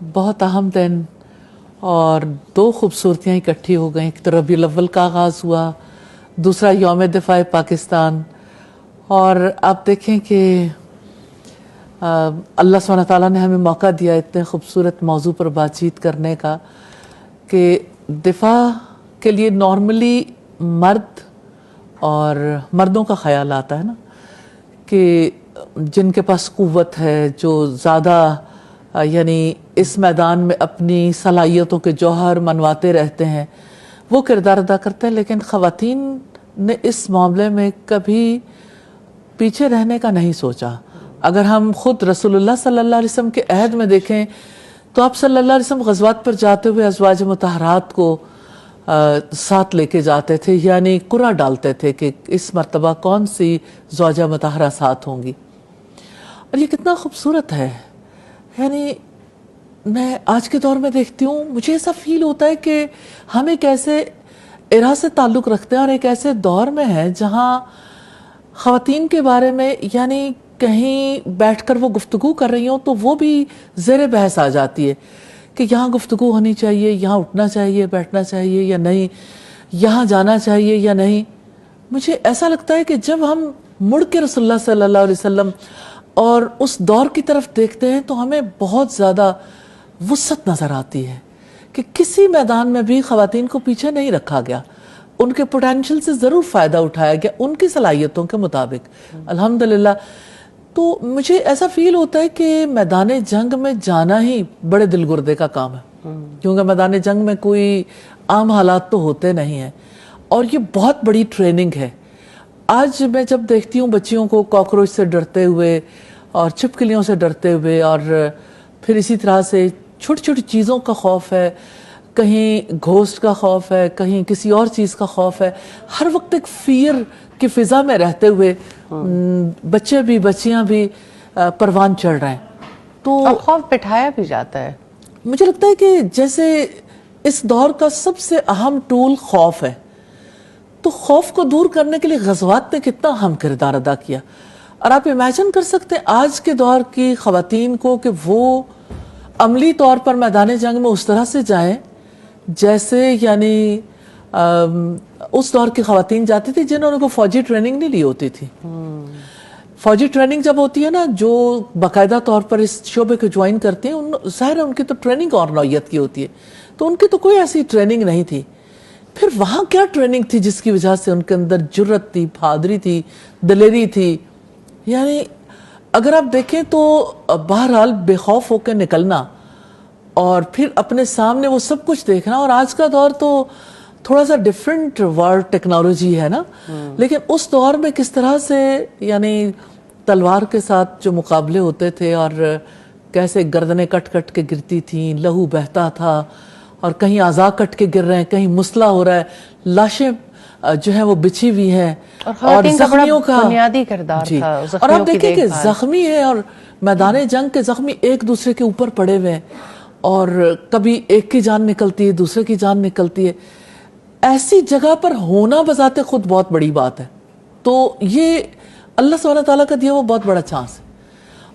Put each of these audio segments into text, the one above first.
بہت اہم دن اور دو خوبصورتیاں اکٹھی ہو گئیں. ایک تو ربیع الاول کا آغاز ہوا, دوسرا یوم دفاع پاکستان. اور آپ دیکھیں کہ اللہ سبحانہ تعالیٰ نے ہمیں موقع دیا اتنے خوبصورت موضوع پر بات چیت کرنے کا کہ دفاع کے لیے نارملی مرد اور مردوں کا خیال آتا ہے نا کہ جن کے پاس قوت ہے, جو زیادہ یعنی اس میدان میں اپنی صلاحیتوں کے جوہر منواتے رہتے ہیں, وہ کردار ادا کرتے ہیں. لیکن خواتین نے اس معاملے میں کبھی پیچھے رہنے کا نہیں سوچا. اگر ہم خود رسول اللہ صلی اللہ علیہ وسلم کے عہد میں دیکھیں تو آپ صلی اللہ علیہ وسلم غزوات پر جاتے ہوئے ازواج مطہرات کو ساتھ لے کے جاتے تھے, یعنی قرعہ ڈالتے تھے کہ اس مرتبہ کون سی زوجہ مطہرہ ساتھ ہوں گی. اور یہ کتنا خوبصورت ہے. یعنی میں آج کے دور میں دیکھتی ہوں, مجھے ایسا فیل ہوتا ہے کہ ہم ایک ایسے ایرا سے تعلق رکھتے ہیں اور ایک ایسے دور میں ہیں جہاں خواتین کے بارے میں یعنی کہیں بیٹھ کر وہ گفتگو کر رہی ہوں تو وہ بھی زیر بحث آ جاتی ہے کہ یہاں گفتگو ہونی چاہیے, یہاں اٹھنا چاہیے, بیٹھنا چاہیے یا نہیں, یہاں جانا چاہیے یا نہیں. مجھے ایسا لگتا ہے کہ جب ہم مڑ کے رسول اللہ صلی اللہ علیہ وسلم اور اس دور کی طرف دیکھتے ہیں تو ہمیں بہت زیادہ وسعت نظر آتی ہے کہ کسی میدان میں بھی خواتین کو پیچھے نہیں رکھا گیا, ان کے پوٹینشل سے ضرور فائدہ اٹھایا گیا ان کی صلاحیتوں کے مطابق الحمدللہ. تو مجھے ایسا فیل ہوتا ہے کہ میدان جنگ میں جانا ہی بڑے دل گردے کا کام ہے, کیونکہ میدان جنگ میں کوئی عام حالات تو ہوتے نہیں ہیں اور یہ بہت بڑی ٹریننگ ہے. آج میں جب دیکھتی ہوں بچیوں کو کاکروچ سے ڈرتے ہوئے اور چھپکلیوں سے ڈرتے ہوئے, اور پھر اسی طرح سے چھوٹی چھوٹی چیزوں کا خوف ہے, کہیں گھوسٹ کا خوف ہے, کہیں کسی اور چیز کا خوف ہے, ہر وقت ایک فیئر کی فضا میں رہتے ہوئے بچے بھی بچیاں بھی پروان چڑھ رہے ہیں. تو اور خوف بٹھایا بھی جاتا ہے. مجھے لگتا ہے کہ جیسے اس دور کا سب سے اہم ٹول خوف ہے, تو خوف کو دور کرنے کے لیے غزوات نے کتنا اہم کردار ادا کیا. اور آپ امیجن کر سکتے ہیں آج کے دور کی خواتین کو کہ وہ عملی طور پر میدان جنگ میں اس طرح سے جائیں جیسے یعنی اس دور کی خواتین جاتی تھی جنہوں نے کو فوجی ٹریننگ نہیں لی ہوتی تھی. فوجی ٹریننگ جب ہوتی ہے نا, جو باقاعدہ طور پر اس شعبے کو جوائن کرتی ہیں, ظاہر ہے ان کی تو ٹریننگ اور نوعیت کی ہوتی ہے, تو ان کی تو کوئی ایسی ٹریننگ نہیں تھی. پھر وہاں کیا ٹریننگ تھی جس کی وجہ سے ان کے اندر جرت تھی, بہادری تھی, دلیری تھی. یعنی اگر آپ دیکھیں تو بہرحال بے خوف ہو کے نکلنا اور پھر اپنے سامنے وہ سب کچھ دیکھنا. اور آج کا دور تو تھوڑا سا ڈیفرنٹ وار ٹیکنالوجی ہے نا, لیکن اس دور میں کس طرح سے یعنی تلوار کے ساتھ جو مقابلے ہوتے تھے اور کیسے گردنیں کٹ کٹ کے گرتی تھیں, لہو بہتا تھا, اور کہیں اعضاء کٹ کے گر رہے ہیں, کہیں مسئلہ ہو رہا ہے, لاشیں جو ہیں وہ بچھی ہوئی ہیں, اور زخمیوں کا بنیادی کردار تھا. اور آپ دیکھیں کہ زخمی ہے اور میدان جنگ کے زخمی ایک دوسرے کے اوپر پڑے ہوئے ہیں, اور کبھی ایک کی جان نکلتی ہے, دوسرے کی جان نکلتی ہے. ایسی جگہ پر ہونا بذات خود بہت بڑی بات ہے. تو یہ اللہ سبحانہ تعالیٰ کا دیا وہ بہت بڑا چانس ہے.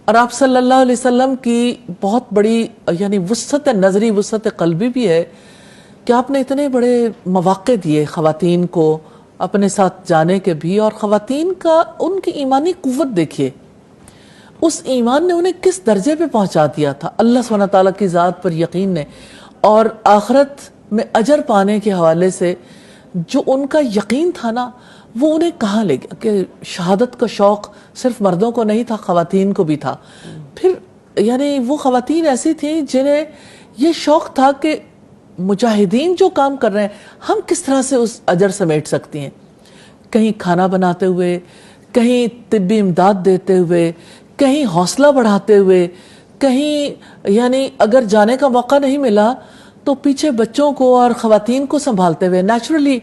اور آپ صلی اللہ علیہ وسلم کی بہت بڑی یعنی وسعت نظری, وسعت قلبی بھی ہے کہ آپ نے اتنے بڑے مواقع دیے خواتین کو اپنے ساتھ جانے کے بھی. اور خواتین کا ان کی ایمانی قوت دیکھیے, اس ایمان نے انہیں کس درجے پہ پہنچا دیا تھا اللہ سبحانہ تعالیٰ کی ذات پر یقین نے, اور آخرت میں اجر پانے کے حوالے سے جو ان کا یقین تھا نا, وہ انہیں کہاں لے گیا کہ شہادت کا شوق صرف مردوں کو نہیں تھا, خواتین کو بھی تھا. پھر یعنی وہ خواتین ایسی تھیں جنہیں یہ شوق تھا کہ مجاہدین جو کام کر رہے ہیں ہم کس طرح سے اس اجر سمیٹ سکتی ہیں, کہیں کھانا بناتے ہوئے, کہیں طبی امداد دیتے ہوئے, کہیں حوصلہ بڑھاتے ہوئے, کہیں یعنی اگر جانے کا موقع نہیں ملا تو پیچھے بچوں کو اور خواتین کو سنبھالتے ہوئے. نیچرلی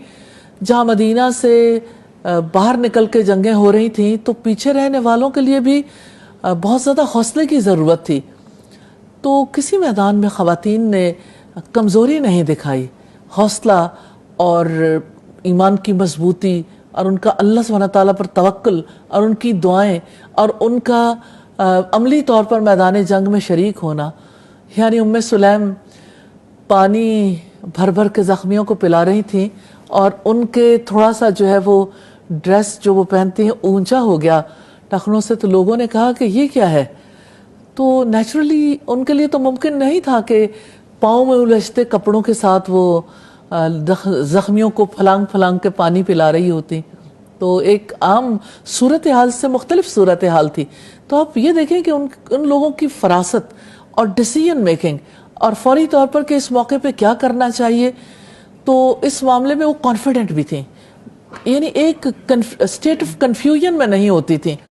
جہاں مدینہ سے باہر نکل کے جنگیں ہو رہی تھیں تو پیچھے رہنے والوں کے لیے بھی بہت زیادہ حوصلے کی ضرورت تھی. تو کسی میدان میں خواتین نے کمزوری نہیں دکھائی, حوصلہ اور ایمان کی مضبوطی اور ان کا اللہ سبحانہ تعالیٰ پر توکل اور ان کی دعائیں اور ان کا عملی طور پر میدان جنگ میں شریک ہونا, یعنی ام سلیم پانی بھر بھر کے زخمیوں کو پلا رہی تھیں اور ان کے تھوڑا سا جو ہے وہ ڈریس جو وہ پہنتی ہیں اونچا ہو گیا ٹخنوں سے، تو لوگوں نے کہا کہ یہ کیا ہے؟ تو نیچرلی ان کے لیے تو ممکن نہیں تھا کہ پاؤں میں الجھتے کپڑوں کے ساتھ وہ زخمیوں کو پھلانگ پھلانگ کے پانی پلا رہی ہوتی. تو ایک عام صورتحال سے مختلف صورتحال تھی. تو آپ یہ دیکھیں کہ ان لوگوں کی فراست اور ڈیسیژن میکنگ اور فوری طور پر کہ اس موقع پہ کیا کرنا چاہیے، تو اس معاملے میں وہ کانفیڈنٹ بھی تھیں، یعنی ایک اسٹیٹ آف کنفیوژن میں نہیں ہوتی تھیں.